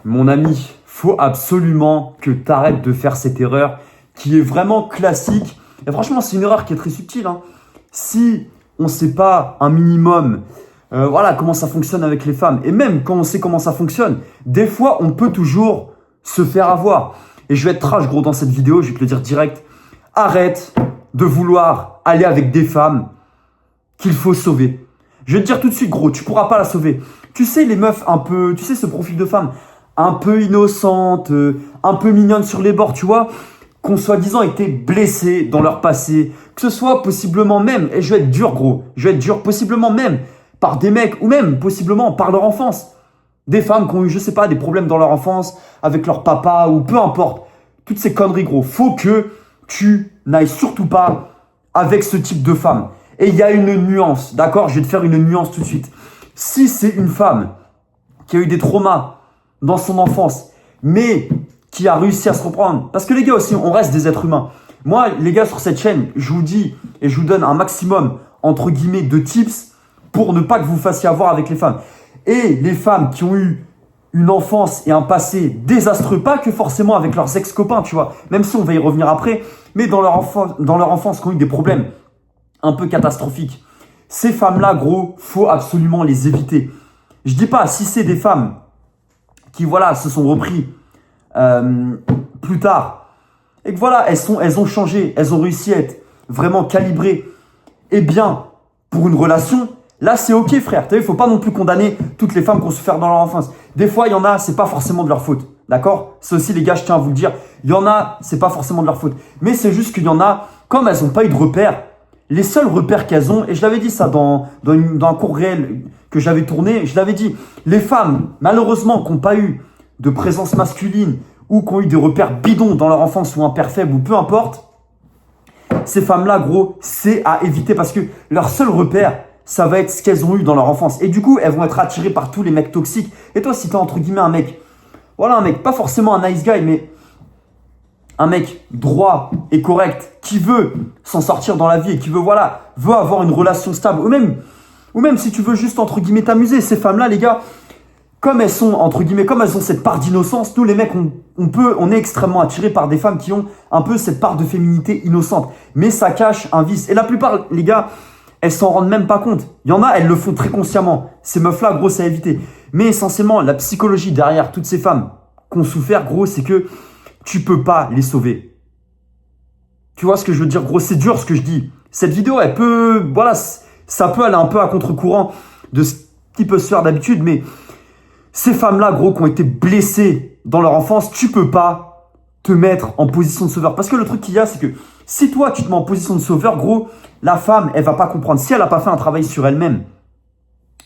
Mon ami, faut absolument que tu arrêtes de faire cette erreur qui est vraiment classique. Et franchement, c'est une erreur qui est très subtile, hein. Si on ne sait pas un minimum voilà, comment ça fonctionne avec les femmes, et même quand on sait comment ça fonctionne, des fois, on peut toujours se faire avoir. Et je vais être trash, gros, dans cette vidéo, je vais te le dire direct. Arrête de vouloir aller avec des femmes qu'il faut sauver. Je vais te dire tout de suite, gros, tu pourras pas la sauver. Tu sais, les meufs un peu, tu sais, ce profil de femme un peu innocente, un peu mignonne sur les bords, tu vois, qu'on soi-disant été blessées dans leur passé, que ce soit possiblement même, et je vais être dur, gros, je vais être dur, possiblement même par des mecs, ou même possiblement par leur enfance. Des femmes qui ont eu, je sais pas, des problèmes dans leur enfance, avec leur papa, ou peu importe. Toutes ces conneries, gros. Faut que tu n'ailles surtout pas avec ce type de femme. Et il y a une nuance, d'accord? Je vais te faire une nuance tout de suite. Si c'est une femme qui a eu des traumas dans son enfance, mais qui a réussi à se reprendre, parce que les gars aussi, on reste des êtres humains. Moi, les gars, sur cette chaîne, je vous dis et je vous donne un maximum, entre guillemets, de tips pour ne pas que vous fassiez avoir avec les femmes. Et les femmes qui ont eu une enfance et un passé désastreux, pas que forcément avec leurs ex-copains, tu vois, même si on va y revenir après, mais dans leur enfance qui ont eu des problèmes un peu catastrophiques. Ces femmes-là, gros, faut absolument les éviter. Je dis pas, si c'est des femmes qui, voilà, se sont repris plus tard, et que voilà, elles ont changé, elles ont réussi à être vraiment calibrées, et bien, pour une relation, là, c'est ok, frère. Tu sais, il faut pas non plus condamner toutes les femmes qui ont souffert dans leur enfance. Des fois, il y en a, c'est pas forcément de leur faute. D'accord? C'est aussi, les gars, je tiens à vous le dire. Il y en a, c'est pas forcément de leur faute. Mais c'est juste qu'il y en a, comme elles n'ont pas eu de repères, les seuls repères qu'elles ont, et je l'avais dit ça dans un cours réel que j'avais tourné, je l'avais dit, les femmes, malheureusement, qui n'ont pas eu de présence masculine ou qui ont eu des repères bidons dans leur enfance ou un père faible ou peu importe, ces femmes-là, gros, c'est à éviter parce que leur seul repère, ça va être ce qu'elles ont eu dans leur enfance. Et du coup, elles vont être attirées par tous les mecs toxiques. Et toi, si t'es entre guillemets un mec, voilà un mec, pas forcément un nice guy, mais un mec droit et correct, qui veut s'en sortir dans la vie et qui veut avoir une relation stable, ou même si tu veux juste entre guillemets t'amuser, ces femmes-là, les gars, comme elles sont entre guillemets, comme elles ont cette part d'innocence, nous les mecs, on est extrêmement attirés par des femmes qui ont un peu cette part de féminité innocente. Mais ça cache un vice. Et la plupart, les gars, elles s'en rendent même pas compte. Il y en a, elles le font très consciemment. Ces meufs-là, gros, c'est à éviter. Mais essentiellement, la psychologie derrière toutes ces femmes qui ont souffert, gros, c'est que tu peux pas les sauver. Tu vois ce que je veux dire, gros? C'est dur ce que je dis. Cette vidéo, elle peut, voilà, ça peut aller un peu à contre-courant de ce qui peut se faire d'habitude, mais ces femmes-là, gros, qui ont été blessées dans leur enfance, tu peux pas te mettre en position de sauveur. Parce que le truc qu'il y a, c'est que si toi, tu te mets en position de sauveur, gros, la femme, elle va pas comprendre. Si elle a pas fait un travail sur elle-même,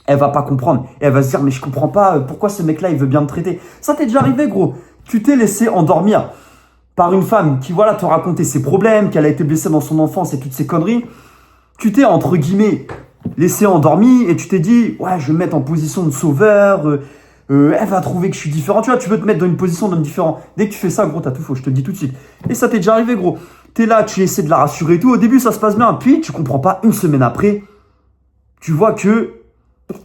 elle va pas comprendre. Et elle va se dire, mais je comprends pas, pourquoi ce mec-là, il veut bien me traiter. Ça t'est déjà arrivé, gros. Tu t'es laissé endormir par une femme qui, voilà, te racontait ses problèmes, qu'elle a été blessée dans son enfance et toutes ces conneries. Tu t'es, entre guillemets, laissé endormi et tu t'es dit, ouais, je vais me mettre en position de sauveur, elle va trouver que je suis différent. Tu vois, tu veux te mettre dans une position d'homme différent. Dès que tu fais ça, gros, t'as tout faux, je te le dis tout de suite. Et ça t'est déjà arrivé, gros. T'es là, tu essaies de la rassurer et tout. Au début, ça se passe bien. Puis, tu comprends pas, une semaine après, tu vois que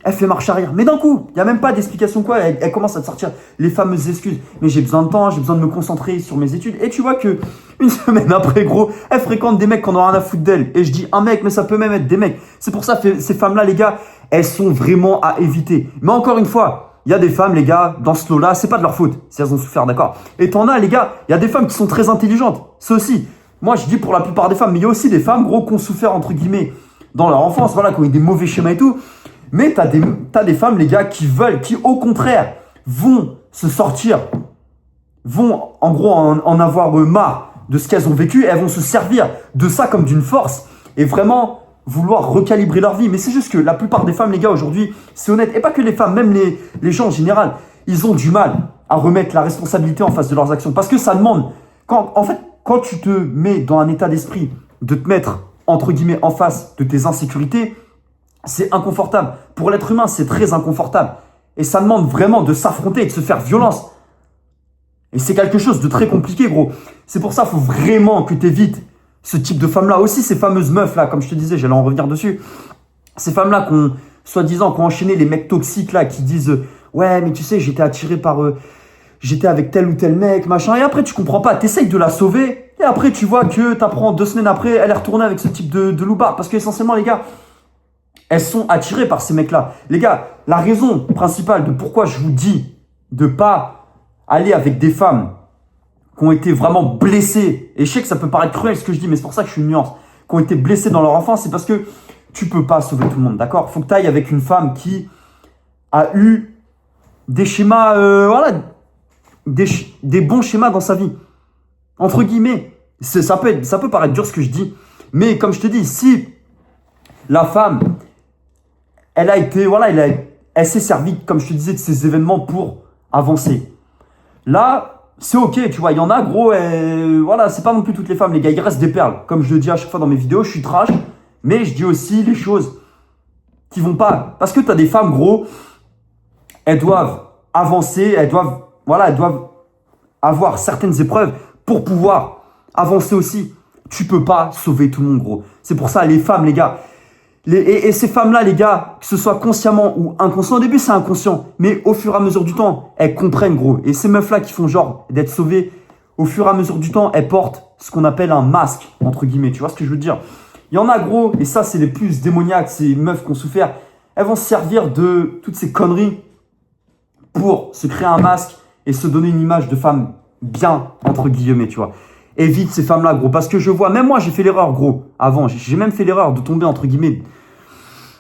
elle fait marche arrière. Mais d'un coup, il n'y a même pas d'explication quoi. Elle commence à te sortir les fameuses excuses. Mais j'ai besoin de temps, j'ai besoin de me concentrer sur mes études. Et tu vois que une semaine après, gros, elle fréquente des mecs qui en ont rien à foutre d'elle. Et je dis un mec, mais ça peut même être des mecs. C'est pour ça que ces femmes-là, les gars, elles sont vraiment à éviter. Mais encore une fois, il y a des femmes, les gars, dans ce lot-là, c'est pas de leur faute si elles ont souffert, d'accord? Et t'en as, les gars, il y a des femmes qui sont très intelligentes. Ça aussi. Moi, je dis pour la plupart des femmes, mais il y a aussi des femmes, gros, qui ont souffert, entre guillemets, dans leur enfance, voilà, qui ont eu des mauvais schémas et tout. Mais t'as des femmes, les gars, qui au contraire, vont se sortir, vont, en gros, en avoir marre de ce qu'elles ont vécu, et elles vont se servir de ça comme d'une force, et vraiment vouloir recalibrer leur vie. Mais c'est juste que la plupart des femmes, les gars, aujourd'hui, c'est honnête, et pas que les femmes, même les gens en général, ils ont du mal à remettre la responsabilité en face de leurs actions. Parce que ça demande, quand tu te mets dans un état d'esprit de te mettre, entre guillemets, en face de tes insécurités, c'est inconfortable. Pour l'être humain, c'est très inconfortable. Et ça demande vraiment de s'affronter et de se faire violence. Et c'est quelque chose de très compliqué, gros. C'est pour ça qu'il faut vraiment que tu évites ce type de femmes-là. Aussi, ces fameuses meufs-là, comme je te disais, j'allais en revenir dessus. Ces femmes-là qui ont, soi-disant, qui ont enchaîné les mecs toxiques, là, qui disent « Ouais, mais tu sais, j'étais attiré par j'étais avec tel ou tel mec, machin. Et après, tu comprends pas, t'essayes de la sauver. Et après, tu vois que t'apprends 2 semaines après, elle est retournée avec ce type de loupard. Parce qu'essentiellement, les gars, elles sont attirées par ces mecs-là. Les gars, la raison principale de pourquoi je vous dis de pas aller avec des femmes qui ont été vraiment blessées, et je sais que ça peut paraître cruel ce que je dis, mais c'est pour ça que je suis une nuance, qui ont été blessées dans leur enfance, c'est parce que tu peux pas sauver tout le monde, d'accord? Faut que tu ailles avec une femme qui a eu des schémas, des bons schémas dans sa vie. Entre guillemets, ça peut paraître dur ce que je dis, mais comme je te dis, si la femme, elle a été, elle s'est servie, comme je te disais, de ces événements pour avancer. Là, c'est ok, tu vois, il y en a, gros, c'est pas non plus toutes les femmes, les gars, il reste des perles. Comme je le dis à chaque fois dans mes vidéos, je suis trash, mais je dis aussi les choses qui vont pas. Parce que tu as des femmes, gros, elles doivent avancer, elles doivent avoir certaines épreuves pour pouvoir avancer aussi. Tu peux pas sauver tout le monde, gros. C'est pour ça, les femmes, les gars, et ces femmes-là, les gars, que ce soit consciemment ou inconscient, au début c'est inconscient, mais au fur et à mesure du temps, elles comprennent, gros. Et ces meufs-là qui font genre d'être sauvées, au fur et à mesure du temps, elles portent ce qu'on appelle un masque, entre guillemets. Tu vois ce que je veux dire? Il y en a, gros, et ça c'est les plus démoniaques, ces meufs qui ont souffert, elles vont se servir de toutes ces conneries pour se créer un masque et se donner une image de femme bien, entre guillemets, tu vois. Évite ces femmes-là, gros, parce que je vois, même moi j'ai fait l'erreur, gros, avant, j'ai même fait l'erreur de tomber, entre guillemets,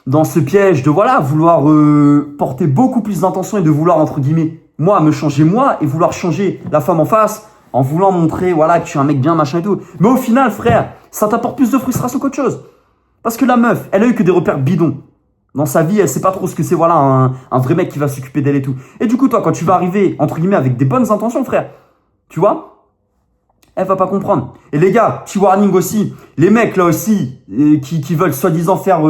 dans ce piège de, vouloir porter beaucoup plus d'intention et de vouloir, entre guillemets, moi, me changer moi et vouloir changer la femme en face en voulant montrer, que je suis un mec bien, machin et tout. Mais au final, frère, ça t'apporte plus de frustration qu'autre chose. Parce que la meuf, elle a eu que des repères bidons. Dans sa vie, elle sait pas trop ce que c'est, un vrai mec qui va s'occuper d'elle et tout. Et du coup, toi, quand tu vas arriver, entre guillemets, avec des bonnes intentions, frère, tu vois, elle va pas comprendre. Et les gars, petit warning aussi, les mecs là aussi, qui veulent soi-disant faire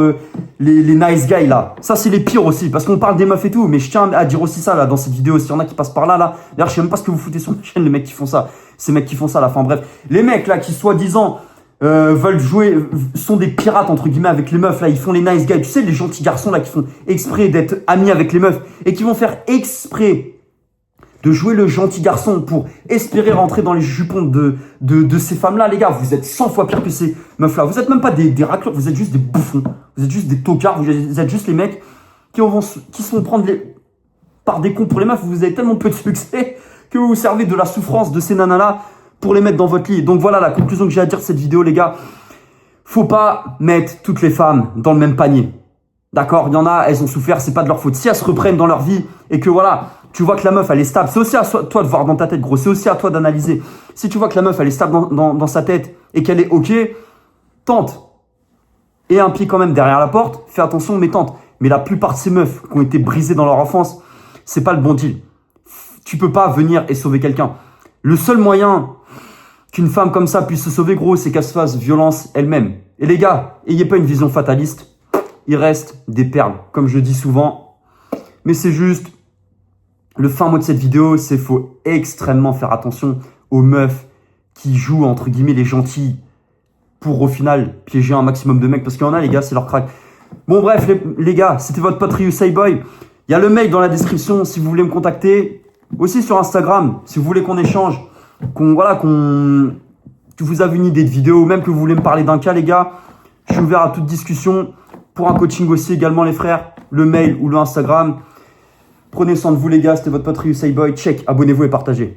les nice guys là, ça c'est les pires aussi, parce qu'on parle des meufs et tout, mais je tiens à dire aussi ça là dans cette vidéo, s'il y en a qui passent par là, d'ailleurs je sais même pas ce que vous foutez sur ma chaîne, les mecs qui font ça, ces mecs qui font ça là, enfin bref, les mecs là qui soi-disant veulent jouer, sont des pirates entre guillemets avec les meufs là, ils font les nice guys, tu sais les gentils garçons là qui font exprès d'être amis avec les meufs, et qui vont faire exprès de jouer le gentil garçon pour espérer rentrer dans les jupons de ces femmes-là, les gars, vous êtes 100 fois pire que ces meufs-là. Vous êtes même pas des racleurs, vous êtes juste des bouffons. Vous êtes juste des tocards, vous êtes juste les mecs qui se font prendre par des cons pour les meufs. Vous avez tellement peu de succès que vous vous servez de la souffrance de ces nanas-là pour les mettre dans votre lit. Donc voilà la conclusion que j'ai à dire de cette vidéo, les gars. Faut pas mettre toutes les femmes dans le même panier. D'accord, il y en a, elles ont souffert, c'est pas de leur faute. Si elles se reprennent dans leur vie et que tu vois que la meuf elle est stable, c'est aussi à toi de voir dans ta tête, gros, c'est aussi à toi d'analyser. Si tu vois que la meuf elle est stable dans sa tête et qu'elle est ok, tente. Et un pied quand même derrière la porte, fais attention, mais tente. Mais la plupart de ces meufs qui ont été brisées dans leur enfance, c'est pas le bon deal. Tu peux pas venir et sauver quelqu'un. Le seul moyen qu'une femme comme ça puisse se sauver, gros, c'est qu'elle se fasse violence elle-même. Et les gars, ayez pas une vision fataliste. Il reste des perles, comme je dis souvent. Mais c'est juste, le fin mot de cette vidéo, c'est qu'il faut extrêmement faire attention aux meufs qui jouent, entre guillemets, les gentils pour, au final, piéger un maximum de mecs. Parce qu'il y en a, les gars, c'est leur crack. Bon, bref, les gars, c'était votre pote Ryu Boy. Il y a le mail dans la description si vous voulez me contacter. Aussi sur Instagram, si vous voulez qu'on échange, que vous avez une idée de vidéo, ou même que vous voulez me parler d'un cas, les gars. Je suis ouvert à toute discussion. Pour un coaching aussi également, les frères, le mail ou le Instagram. Prenez soin de vous, les gars. C'était votre pote Ryu Boy. Check, abonnez-vous et partagez.